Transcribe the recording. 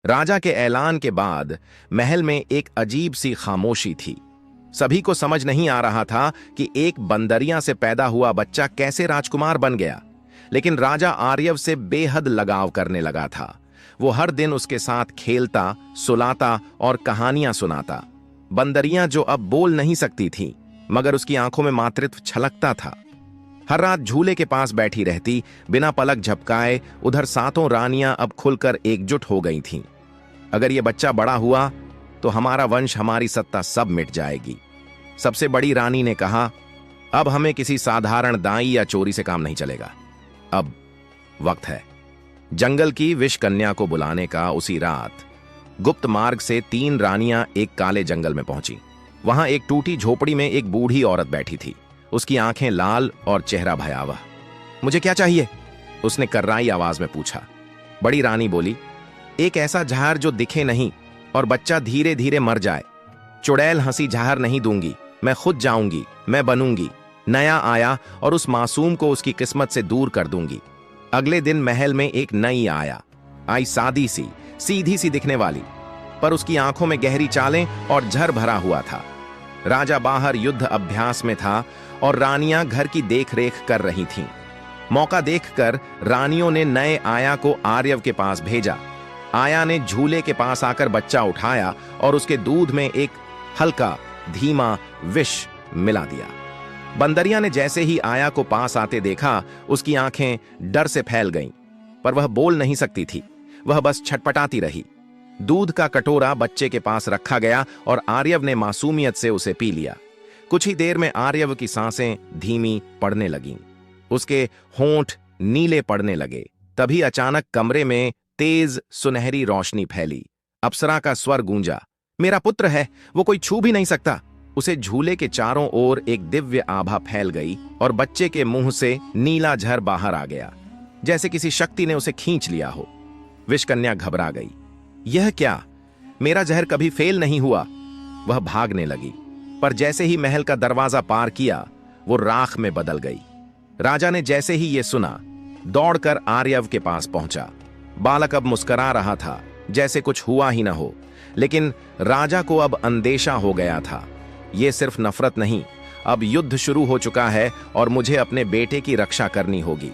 राजा के ऐलान के बाद महल में एक अजीब सी खामोशी थी। सभी को समझ नहीं आ रहा था कि एक बंदरिया से पैदा हुआ बच्चा कैसे राजकुमार बन गया। लेकिन राजा आर्यव से बेहद लगाव करने लगा था। वो हर दिन उसके साथ खेलता, सुलाता और कहानियां सुनाता। बंदरियां जो अब बोल नहीं सकती थीं, मगर उसकी आंखों में मातृत्व छलकता था। हर रात झूले के पास बैठी रहती, बिना पलक झपकाए। उधर सातों रानियां अब खुलकर एकजुट हो गई थीं। अगर ये बच्चा बड़ा हुआ तो हमारा वंश, हमारी सत्ता सब मिट जाएगी। सबसे बड़ी रानी ने कहा, अब हमें किसी साधारण दाई या चोरी से काम नहीं चलेगा। अब वक्त है जंगल की विष कन्या को बुलाने का। उसी रात गुप्त मार्ग से 3 रानियां एक काले जंगल में पहुंची। वहां एक टूटी झोपड़ी में एक बूढ़ी औरत बैठी थी। उसकी आंखें लाल और चेहरा भयावह। मुझे क्या चाहिए? उसने कर्राई आवाज में पूछा। बड़ी रानी बोली, एक ऐसा जहर जो दिखे नहीं और बच्चा धीरे धीरे मर जाए। चुड़ैल हंसी, जहर नहीं दूंगी, मैं खुद जाऊंगी, मैं बनूंगी नया आया और उस मासूम को उसकी किस्मत से दूर कर दूंगी। अगले दिन महल में एक नई आया आई, सादी सी, सीधी सी दिखने वाली, पर उसकी आंखों में गहरी चालें और झर भरा हुआ था। राजा बाहर युद्ध अभ्यास में था और रानियां घर की देखरेख कर रही थीं। मौका देखकर रानियों ने नए आया को आर्यव के पास भेजा। आया ने झूले के पास आकर बच्चा उठाया और उसके दूध में एक हल्का धीमा विष मिला दिया। बंदरिया ने जैसे ही आया को पास आते देखा, उसकी आंखें डर से फैल गईं, पर वह बोल नहीं सकती थी। वह बस छटपटाती रही। दूध का कटोरा बच्चे के पास रखा गया और आर्यव ने मासूमियत से उसे पी लिया। कुछ ही देर में आर्यव की सांसें धीमी पड़ने लगीं। उसके होंठ नीले पड़ने लगे। तभी अचानक कमरे में तेज सुनहरी रोशनी फैली। अप्सरा का स्वर गूंजा, मेरा पुत्र है, वो कोई छू भी नहीं सकता। उसे झूले के चारों ओर एक दिव्य आभा फैल गई और बच्चे के मुंह से नीला झर बाहर आ गया, जैसे किसी शक्ति ने उसे खींच लिया हो। विषकन्या घबरा गई। यह क्या? मेरा जहर कभी फेल नहीं हुआ। वह भागने लगी, पर जैसे ही महल का दरवाजा पार किया, वो राख में बदल गई। राजा ने जैसे ही ये सुना, दौड़कर आर्यव के पास पहुंचा। बालक अब मुस्कुरा रहा था, जैसे कुछ हुआ ही न हो। लेकिन राजा को अब अंदेशा हो गया था। ये सिर्फ नफरत नहीं, अब युद्ध शुरू हो चुका है और मुझे अपने बेटे की रक्षा करनी होगी।